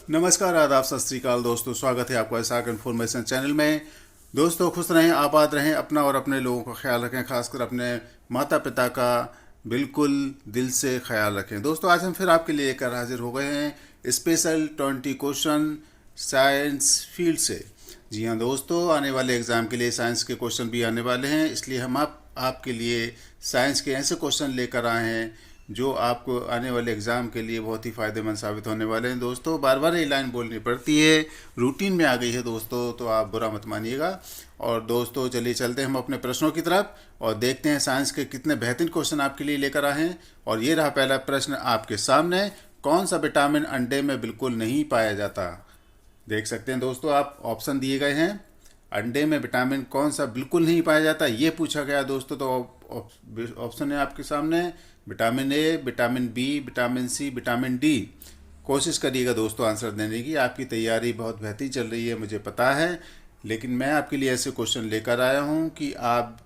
नमस्कार, आदाब, सत श्री अकाल दोस्तों। स्वागत है आपका एसआरके इन्फॉर्मेशन चैनल में। दोस्तों, खुश रहें, आबाद रहें, अपना और अपने लोगों का ख्याल रखें, खासकर अपने माता पिता का बिल्कुल दिल से ख्याल रखें। दोस्तों, आज हम फिर आपके लिए लेकर हाजिर हो गए हैं स्पेशल 20 क्वेश्चन साइंस फील्ड से। जी हाँ दोस्तों, आने वाले एग्ज़ाम के लिए साइंस के क्वेश्चन भी आने वाले हैं, इसलिए हम आपके लिए साइंस के ऐसे क्वेश्चन लेकर आए हैं जो आपको आने वाले एग्ज़ाम के लिए बहुत ही फ़ायदेमंद साबित होने वाले हैं। दोस्तों, बार बार ये लाइन बोलनी पड़ती है, रूटीन में आ गई है दोस्तों, तो आप बुरा मत मानिएगा। और दोस्तों, चलिए चलते हैं हम अपने प्रश्नों की तरफ और देखते हैं साइंस के कितने बेहतरीन क्वेश्चन आपके लिए लेकर आए हैं। और ये रहा पहला प्रश्न आपके सामने। कौन सा विटामिन अंडे में बिल्कुल नहीं पाया जाता? देख सकते हैं दोस्तों, आप ऑप्शन दिए गए हैं। अंडे में विटामिन कौन सा बिल्कुल नहीं पाया जाता, ये पूछा गया दोस्तों। तो ऑप्शन है आपके सामने, vitamin A, vitamin B, vitamin C, vitamin D. कोशिश करिएगा दोस्तों आंसर देने की। आपकी तैयारी बहुत बेहतरीन चल रही है, मुझे पता है, लेकिन मैं आपके लिए ऐसे क्वेश्चन लेकर आया हूँ कि आप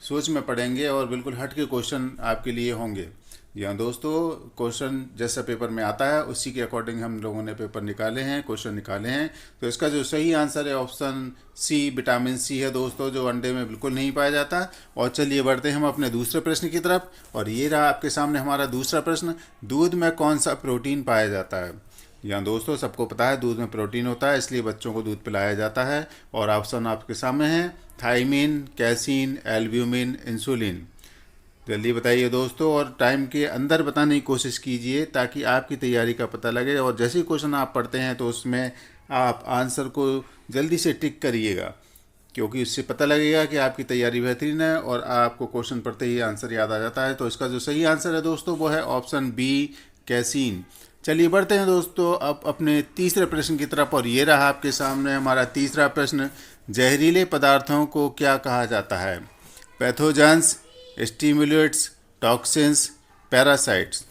सोच में पड़ेंगे और बिल्कुल हट के क्वेश्चन आपके लिए होंगे। जी हाँ दोस्तों, क्वेश्चन जैसा पेपर में आता है उसी के अकॉर्डिंग हम लोगों ने पेपर निकाले हैं, क्वेश्चन निकाले हैं। तो इसका जो सही आंसर है ऑप्शन सी, विटामिन सी है दोस्तों, जो अंडे में बिल्कुल नहीं पाया जाता। और चलिए बढ़ते हैं हम अपने दूसरे प्रश्न की तरफ। और ये रहा आपके सामने हमारा दूसरा प्रश्न। दूध में कौन सा प्रोटीन पाया जाता है? यहाँ दोस्तों, सबको पता है दूध में प्रोटीन होता है, इसलिए बच्चों को दूध पिलाया जाता है। और ऑप्शन आपके सामने है, थाइमिन, कैसीन, एल्ब्यूमिन, इंसुलिन। जल्दी बताइए दोस्तों, और टाइम के अंदर बताने की कोशिश कीजिए ताकि आपकी तैयारी का पता लगे। और जैसे ही क्वेश्चन आप पढ़ते हैं तो उसमें आप आंसर को जल्दी से टिक करिएगा, क्योंकि उससे पता लगेगा कि आपकी तैयारी बेहतरीन है और आपको क्वेश्चन पढ़ते ही आंसर याद आ जाता है। तो इसका जो सही आंसर है दोस्तों वो है ऑप्शन बी, कैसीन। चलिए बढ़ते हैं दोस्तों अब अपने तीसरे प्रश्न की तरफ। और ये रहा आपके सामने हमारा तीसरा प्रश्न। जहरीले पदार्थों को क्या कहा जाता है? Pathogens, stimulates, toxins, parasites.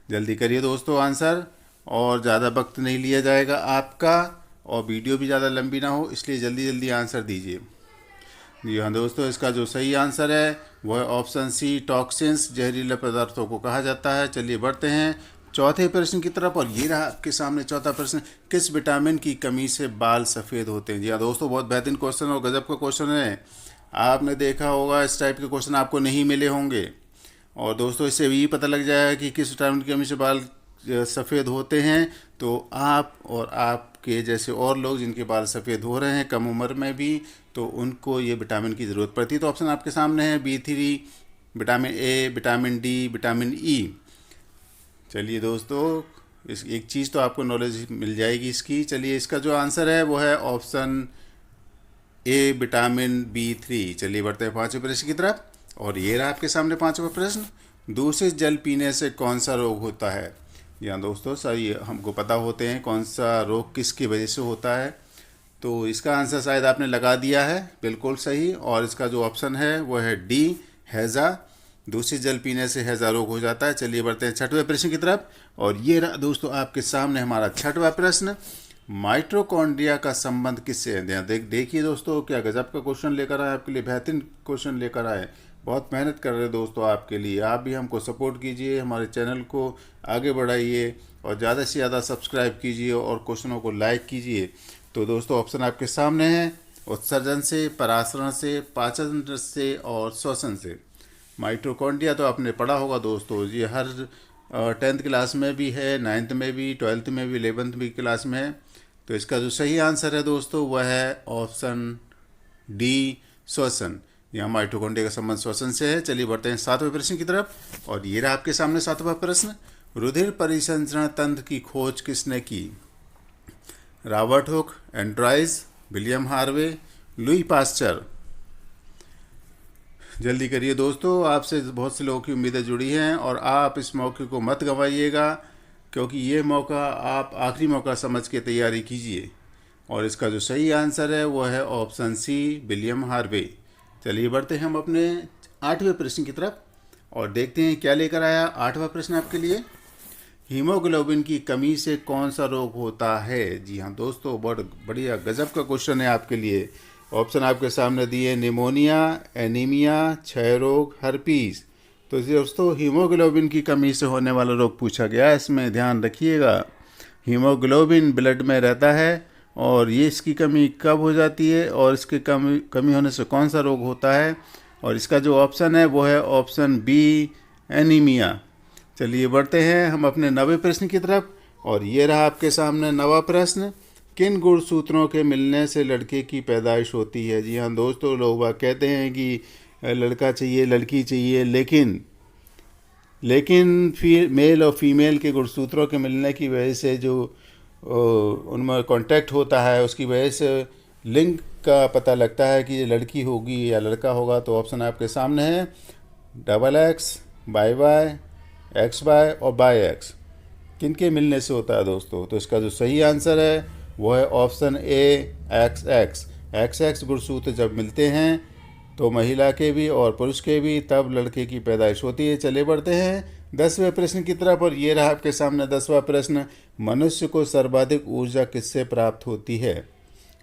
जल्दी करिए दोस्तों आंसर, और ज़्यादा वक्त नहीं लिया जाएगा आपका, और वीडियो भी ज़्यादा लंबी ना हो, इसलिए जल्दी जल्दी आंसर दीजिए। जी हाँ दोस्तों, इसका जो सही आंसर है वह है ऑप्शन सी, टॉक्सिन्स, जहरीले पदार्थों को कहा जाता है। चलिए बढ़ते हैं चौथे प्रश्न की तरफ। और ये रहा आपके सामने चौथा प्रश्न। किस विटामिन की कमी से बाल सफ़ेद होते हैं? जी हाँ दोस्तों, बहुत बेहतरीन क्वेश्चन और गजब का क्वेश्चन है। आपने देखा होगा इस टाइप के क्वेश्चन आपको नहीं मिले होंगे। और दोस्तों, इससे भी पता लग जाएगा कि किस विटामिन की कमी से बाल सफ़ेद होते हैं। तो आप और आपके जैसे और लोग जिनके बाल सफ़ेद हो रहे हैं कम उम्र में भी, तो उनको ये विटामिन की ज़रूरत पड़ती है। तो ऑप्शन आपके सामने है B3, vitamin A, vitamin D, vitamin E. चलिए दोस्तों, इस एक चीज़ तो आपको नॉलेज मिल जाएगी इसकी। चलिए, इसका जो आंसर है वो है ऑप्शन ए, विटामिन B3। चलिए बढ़ते हैं पांचवें प्रश्न की तरफ। और ये रहा आपके सामने पांचवा प्रश्न। दूषित जल पीने से कौन सा रोग होता है? यहाँ दोस्तों, सही हमको पता होते हैं कौन सा रोग किसकी वजह से होता है। तो इसका आंसर शायद आपने लगा दिया है, बिल्कुल सही। और इसका जो ऑप्शन है वो है डी, हैज़ा। दूषित जल पीने से हैज़ा रोग हो जाता है। चलिए बढ़ते हैं छठवें प्रश्न की तरफ। और ये रहा दोस्तों आपके सामने हमारा छठवां प्रश्न। माइटोकॉन्ड्रिया का संबंध किससे है? देखिए दोस्तों, क्या गजब का क्वेश्चन लेकर आए आपके लिए, बेहतरीन क्वेश्चन लेकर आए। बहुत मेहनत कर रहे हैं दोस्तों आपके लिए। आप भी हमको सपोर्ट कीजिए, हमारे चैनल को आगे बढ़ाइए और ज़्यादा से ज़्यादा सब्सक्राइब कीजिए और क्वेश्चनों को लाइक कीजिए। तो दोस्तों, ऑप्शन आपके सामने है, उत्सर्जन से, परासरण से, पाचन से और श्वसन से। माइटोकॉन्ड्रिया तो आपने पढ़ा होगा दोस्तों, ये हर 10th क्लास में भी है, 9th में भी, 12th में भी, 11th भी क्लास में है। तो इसका जो सही आंसर है दोस्तों वह है ऑप्शन डी, श्वसन। यहाँ माइटोकॉन्ड्रिया का संबंध श्वसन से है। चलिए बढ़ते हैं सातवें प्रश्न की तरफ। और ये रहा आपके सामने सातवां प्रश्न। रुधिर परिसंचरण तंत्र की खोज किसने की? रॉबर्ट हुक, एंड्राइज, विलियम हार्वे, लुई पास्चर। जल्दी करिए दोस्तों, आपसे बहुत से लोगों की उम्मीदें जुड़ी हैं और आप इस मौके को मत गंवाइएगा, क्योंकि ये मौका आप आखिरी मौका समझ के तैयारी कीजिए। और इसका जो सही आंसर है वो है ऑप्शन सी, विलियम हार्वे। चलिए बढ़ते हैं हम अपने आठवें प्रश्न की तरफ और देखते हैं क्या लेकर आया आठवां प्रश्न आपके लिए। हीमोग्लोबिन की कमी से कौन सा रोग होता है? जी हाँ दोस्तों, बहुत बढ़िया गजब का क्वेश्चन है आपके लिए। ऑप्शन आपके सामने दिए, निमोनिया, एनीमिया, क्षय रोग, हर्पीस। तो दोस्तों, हीमोग्लोबिन की कमी से होने वाला रोग पूछा गया है, इसमें ध्यान रखिएगा। हीमोग्लोबिन ब्लड में रहता है और ये इसकी कमी कब हो जाती है और इसकी कमी होने से कौन सा रोग होता है। और इसका जो ऑप्शन है वो है ऑप्शन बी, एनीमिया। चलिए बढ़ते हैं हम अपने नवे प्रश्न की तरफ। और ये रहा आपके सामने नवा प्रश्न। किन गुणसूत्रों के मिलने से लड़के की पैदाइश होती है। जी हाँ दोस्तों, लोग बाग कहते हैं कि लड़का चाहिए लड़की चाहिए, लेकिन फिर मेल और फीमेल के गुणसूत्रों के मिलने की वजह से जो उनमें कांटेक्ट होता है उसकी वजह से लिंग का पता लगता है कि ये लड़की होगी या लड़का होगा। तो ऑप्शन आपके सामने है XX, YY, XY और BY-X। किन के मिलने से होता है दोस्तों। तो इसका जो सही आंसर है वो है ऑप्शन ए, XX। XX गुणसूत्र जब मिलते हैं तो महिला के भी और पुरुष के भी, तब लड़के की पैदाइश होती है। चले बढ़ते हैं 10वें प्रश्न की तरफ। और ये रहा आपके सामने 10वां प्रश्न। मनुष्य को सर्वाधिक ऊर्जा किससे प्राप्त होती है।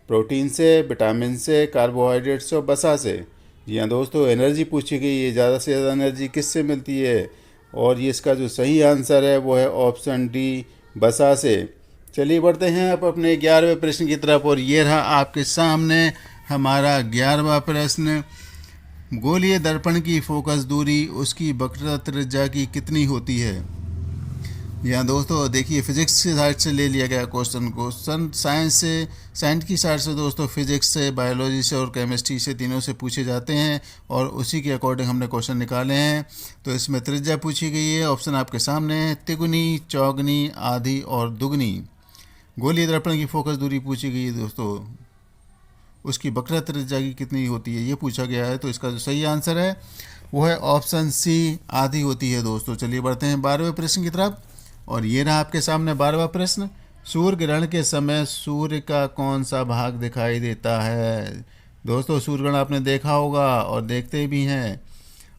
प्रोटीन से, विटामिन से, कार्बोहाइड्रेट से और वसा से। जी हाँ दोस्तों, एनर्जी पूछी गई है, ज़्यादा से ज़्यादा एनर्जी किससे मिलती है। और ये इसका जो सही आंसर है वो है ऑप्शन डी, वसा से। चलिए बढ़ते हैं अब अपने 11वें प्रश्न की तरफ। और ये रहा आपके सामने हमारा 11वां प्रश्न। गोलीय दर्पण की फोकस दूरी उसकी वक्रता त्रिज्या की कितनी होती है। यहाँ दोस्तों देखिए, फिजिक्स की साइड से ले लिया गया क्वेश्चन साइंस की साइड से दोस्तों फिजिक्स से, बायोलॉजी से और केमिस्ट्री से, तीनों से पूछे जाते हैं और उसी के अकॉर्डिंग हमने क्वेश्चन निकाले हैं। तो इसमें त्रिज्या पूछी गई है। ऑप्शन आपके सामने है तिगुनी, चौगुनी, आधी और दुगनी। गोलीय दर्पण की फोकस दूरी पूछी गई है दोस्तों, उसकी वक्रता त्रिज्या की कितनी होती है ये पूछा गया है। तो इसका जो सही आंसर है वो है ऑप्शन सी, आधी होती है दोस्तों। चलिए बढ़ते हैं 12वें प्रश्न की तरफ। और ये रहा आपके सामने 12वां प्रश्न। सूर्य ग्रहण के समय सूर्य का कौन सा भाग दिखाई देता है। दोस्तों सूर्य ग्रहण आपने देखा होगा और देखते भी हैं,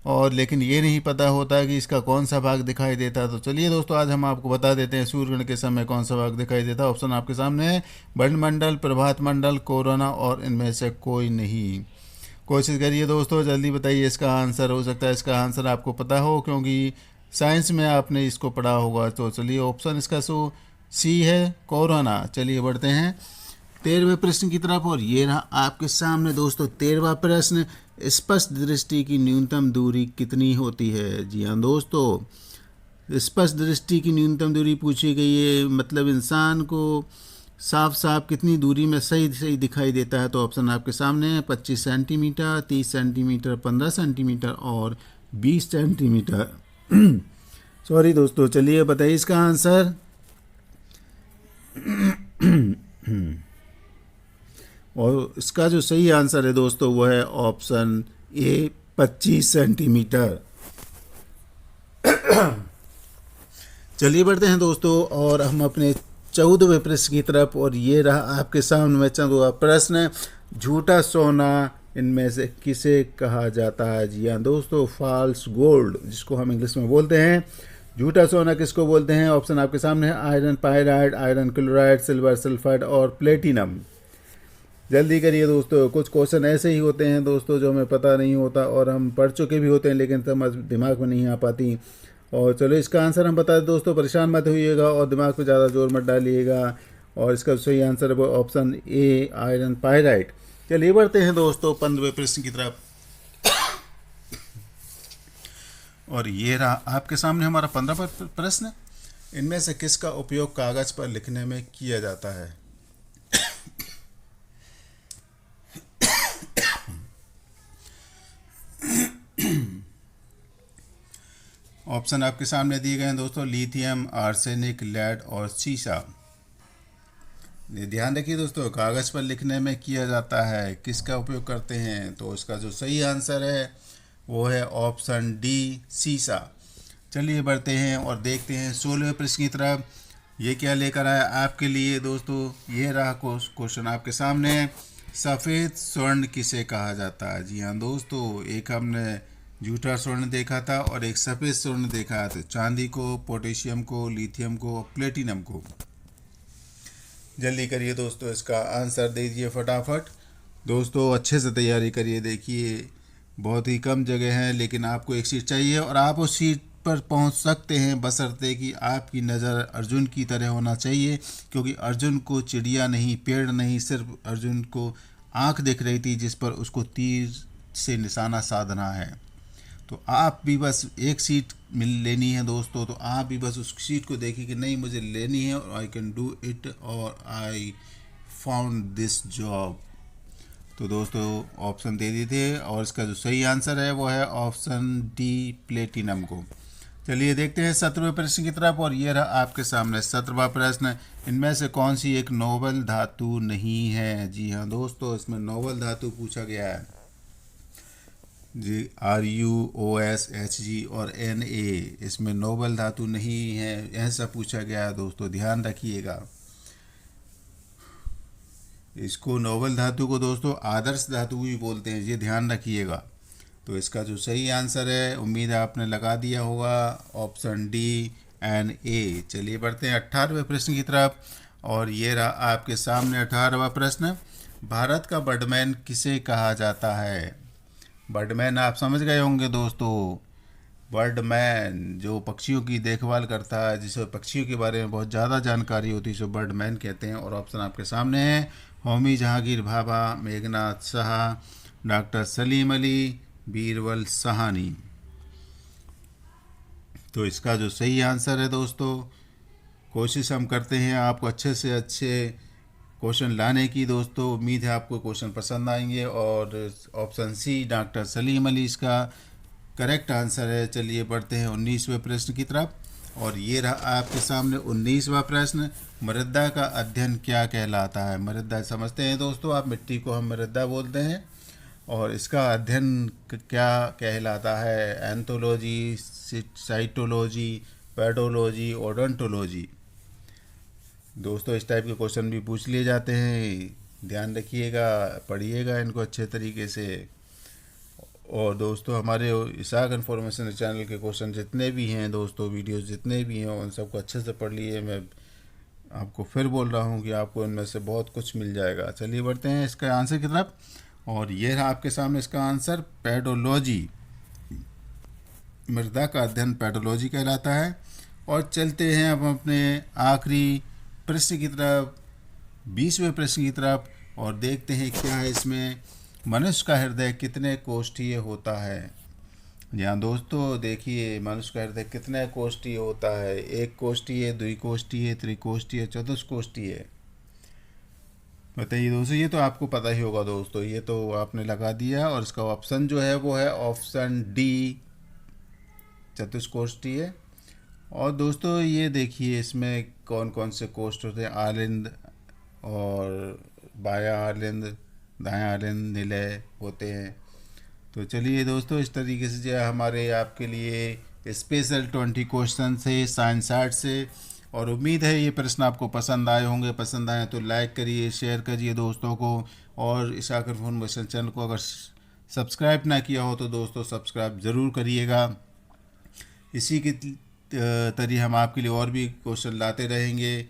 और लेकिन ये नहीं पता होता कि इसका कौन सा भाग दिखाई देता है। तो चलिए दोस्तों आज हम आपको बता देते हैं सूर्य ग्रहण के समय कौन सा भाग दिखाई देता है। ऑप्शन आपके सामने है मंडल, प्रभात मंडल, कोरोना और इनमें से कोई नहीं। कोशिश करिए दोस्तों, जल्दी बताइए इसका आंसर। हो सकता है इसका आंसर आपको पता हो क्योंकि साइंस में आपने इसको पढ़ा होगा। तो चलिए ऑप्शन इसका सी है, कोरोना। चलिए बढ़ते हैं 13वें प्रश्न की तरफ। और ये रहा आपके सामने दोस्तों 13वां प्रश्न। स्पष्ट दृष्टि की न्यूनतम दूरी कितनी होती है। जी हाँ दोस्तों, स्पष्ट दृष्टि की न्यूनतम दूरी पूछी गई है, मतलब इंसान को साफ साफ कितनी दूरी में सही दिखाई देता है। तो ऑप्शन आपके सामने है 25 सेंटीमीटर, 30 सेंटीमीटर, 15 सेंटीमीटर और 20 सेंटीमीटर। सॉरी दोस्तों, चलिए बताइए इसका आंसर। और इसका जो सही आंसर है दोस्तों वो है ऑप्शन ए, 25 सेंटीमीटर। चलिए बढ़ते हैं दोस्तों और हम अपने 14वें प्रश्न की तरफ। और ये रहा आपके सामने में 14वां प्रश्न। झूठा सोना इनमें से किसे कहा जाता है। जी हाँ दोस्तों, फॉल्स गोल्ड, जिसको हम इंग्लिश में बोलते हैं। झूठा सोना किसको बोलते हैं। ऑप्शन आपके सामने है iron pyrite, iron chloride, silver sulphide और प्लेटिनम। जल्दी करिए दोस्तों, कुछ क्वेश्चन ऐसे ही होते हैं दोस्तों जो हमें पता नहीं होता और हम पढ़ चुके भी होते हैं लेकिन समझ दिमाग में नहीं आ पाती। और चलो इसका आंसर हम बता दें दोस्तों, परेशान मत होइएगा और दिमाग पे ज़्यादा जोर मत डालिएगा। और इसका सही आंसर है वो ऑप्शन ए, आयरन पायराइड। चलिए बढ़ते हैं दोस्तों 15वें प्रश्न की तरफ। और ये रहा आपके सामने हमारा 15वां प्रश्न। इनमें से किसका उपयोग कागज पर लिखने में किया जाता है। ऑप्शन आपके सामने दिए गए हैं दोस्तों, लिथियम, आर्सेनिक, लेड और सीसा। ध्यान रखिए दोस्तों, कागज़ पर लिखने में किया जाता है, किसका उपयोग करते हैं। तो इसका जो सही आंसर है वो है ऑप्शन डी, सीसा। चलिए बढ़ते हैं और देखते हैं 16वें प्रश्न की तरफ। ये क्या लेकर आया आपके लिए दोस्तों। ये रहा क्वेश्चन आपके सामने। सफ़ेद स्वर्ण किसे कहा जाता है। जी हाँ दोस्तों, एक हमने झूठा स्वर्ण देखा था और एक सफ़ेद स्वर्ण देखा था। चांदी को, पोटेशियम को, लिथियम को, प्लेटिनम को। जल्दी करिए दोस्तों, इसका आंसर दे दीजिए फटाफट। दोस्तों अच्छे से तैयारी करिए। देखिए बहुत ही कम जगह है लेकिन आपको एक सीट चाहिए और आप उस सीट पर पहुंच सकते हैं, बशर्ते कि आपकी नज़र अर्जुन की तरह होना चाहिए, क्योंकि अर्जुन को चिड़िया नहीं, पेड़ नहीं, सिर्फ अर्जुन को आँख दिख रही थी जिस पर उसको तीर से निशाना साधना है। तो आप भी बस एक सीट मिल लेनी है दोस्तों, तो आप भी बस उस सीट को देखिए कि नहीं मुझे लेनी है और आई कैन डू इट और आई फाउंड दिस जॉब। तो दोस्तों ऑप्शन दे दिए थे और इसका जो सही आंसर है वो है ऑप्शन डी, प्लेटिनम को। चलिए देखते हैं 17वें प्रश्न की तरफ, और ये रहा आपके सामने 17वां प्रश्न। इनमें से कौन सी एक नोबल धातु नहीं है? जी हाँ दोस्तों, इसमें नोबल धातु पूछा गया है जी। RuOSHG और Na, इसमें नोबल धातु नहीं है, ऐसा पूछा गया है दोस्तों, ध्यान रखिएगा। इसको नोबल धातु को दोस्तों आदर्श धातु भी बोलते हैं, ये ध्यान रखिएगा। तो इसका जो सही आंसर है, उम्मीद है आपने लगा दिया होगा, ऑप्शन डी Na। चलिए बढ़ते हैं 18वें प्रश्न की तरफ, और ये रहा आपके सामने 18वां प्रश्न। भारत का बर्डमैन किसे कहा जाता है? बर्डमैन आप समझ गए होंगे दोस्तों। बर्डमैन जो पक्षियों की देखभाल करता है, जिसे पक्षियों के बारे में बहुत ज़्यादा जानकारी होती है, सो बर्डमैन कहते हैं। और ऑप्शन आपके सामने है, होमी जहांगीर भाभा, मेघनाथ साहा, डॉक्टर सलीम अली, बीरबल साहनी। तो इसका जो सही आंसर है दोस्तों, कोशिश हम करते हैं आपको अच्छे से अच्छे क्वेश्चन लाने की दोस्तों। उम्मीद है आपको क्वेश्चन पसंद आएंगे, और option C doctor Salim Ali इसका करेक्ट आंसर है। चलिए बढ़ते हैं 19वें प्रश्न की तरफ, और ये रहा आपके सामने 19वां प्रश्न। मृदा का अध्ययन क्या कहलाता है? मृदा समझते हैं दोस्तों आप, मिट्टी को हम मृदा बोलते हैं, और इसका अध्ययन क्या कहलाता है? Anthology, cytology, pedology, odontology. दोस्तों इस टाइप के क्वेश्चन भी पूछ लिए जाते हैं, ध्यान रखिएगा, पढ़िएगा इनको अच्छे तरीके से। और दोस्तों हमारे इसाक इन्फॉर्मेशन चैनल के क्वेश्चन जितने भी हैं दोस्तों, वीडियोस जितने भी हैं, उन सबको अच्छे से पढ़ लिए। मैं आपको फिर बोल रहा हूँ कि आपको इनमें से बहुत कुछ मिल जाएगा। चलिए बढ़ते हैं इसका आंसर की तरफ, और ये रहा आपके सामने इसका आंसर, पेडोलॉजी। मृदा का अध्ययन पेडोलॉजी कहलाता है। और चलते हैं अब अपने आखिरी प्रश्न की तरफ, 20वें प्रश्न की तरफ, और देखते हैं क्या है इसमें। मनुष्य का हृदय कितने कोष्ठीय होता है? यहाँ दोस्तों देखिए, मनुष्य का हृदय कितने कोष्ठीय होता है? एक कोष्ठीय, द्विकोष्ठीय, त्रिकोष्ठीय, चतुष्कोष्ठीय। बताइए दोस्तों, ये तो आपको पता ही होगा दोस्तों, ये तो आपने लगा दिया। और इसका ऑप्शन जो है वो है ऑप्शन डी, चतुष्कोष्ठीय। और दोस्तों ये देखिए इसमें कौन कौन से कोष्ठ होते हैं। आलिंद और बायां आलिंद, दायां आलिंद, निलय होते हैं। तो चलिए दोस्तों इस तरीके से जो हमारे आपके लिए स्पेशल 20 क्वेश्चन थे साइंस आर्ट से। और उम्मीद है ये प्रश्न आपको पसंद आए होंगे। पसंद आए तो लाइक करिए, शेयर करिए दोस्तों को, और इसाक इन्फॉर्मेशन चैनल को अगर सब्सक्राइब ना किया हो तो दोस्तों सब्सक्राइब ज़रूर करिएगा। इसी की तरीके हम आपके लिए और भी क्वेश्चन लाते रहेंगे,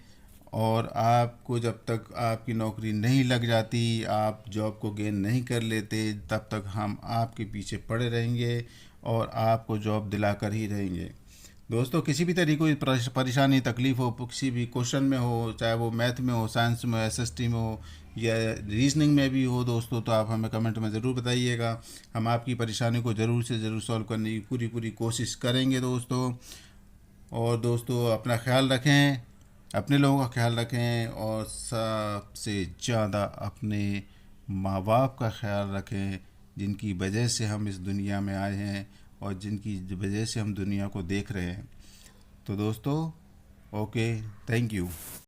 और आपको जब तक आपकी नौकरी नहीं लग जाती, आप जॉब को गेन नहीं कर लेते, तब तक हम आपके पीछे पड़े रहेंगे और आपको जॉब दिलाकर ही रहेंगे। दोस्तों किसी भी तरीके की परेशानी, तकलीफ़ हो, किसी भी क्वेश्चन में हो, चाहे वो मैथ में हो, साइंस में, SST में हो, या रीजनिंग में भी हो दोस्तों, तो आप हमें कमेंट में ज़रूर बताइएगा। हम आपकी परेशानी को ज़रूर से ज़रूर सॉल्व करने की पूरी कोशिश करेंगे दोस्तों। और दोस्तों अपना ख्याल रखें, अपने लोगों का ख्याल रखें, और सबसे ज़्यादा अपने माँ बाप का ख्याल रखें, जिनकी वजह से हम इस दुनिया में आए हैं और जिनकी वजह से हम दुनिया को देख रहे हैं। तो दोस्तों ओके, थैंक यू।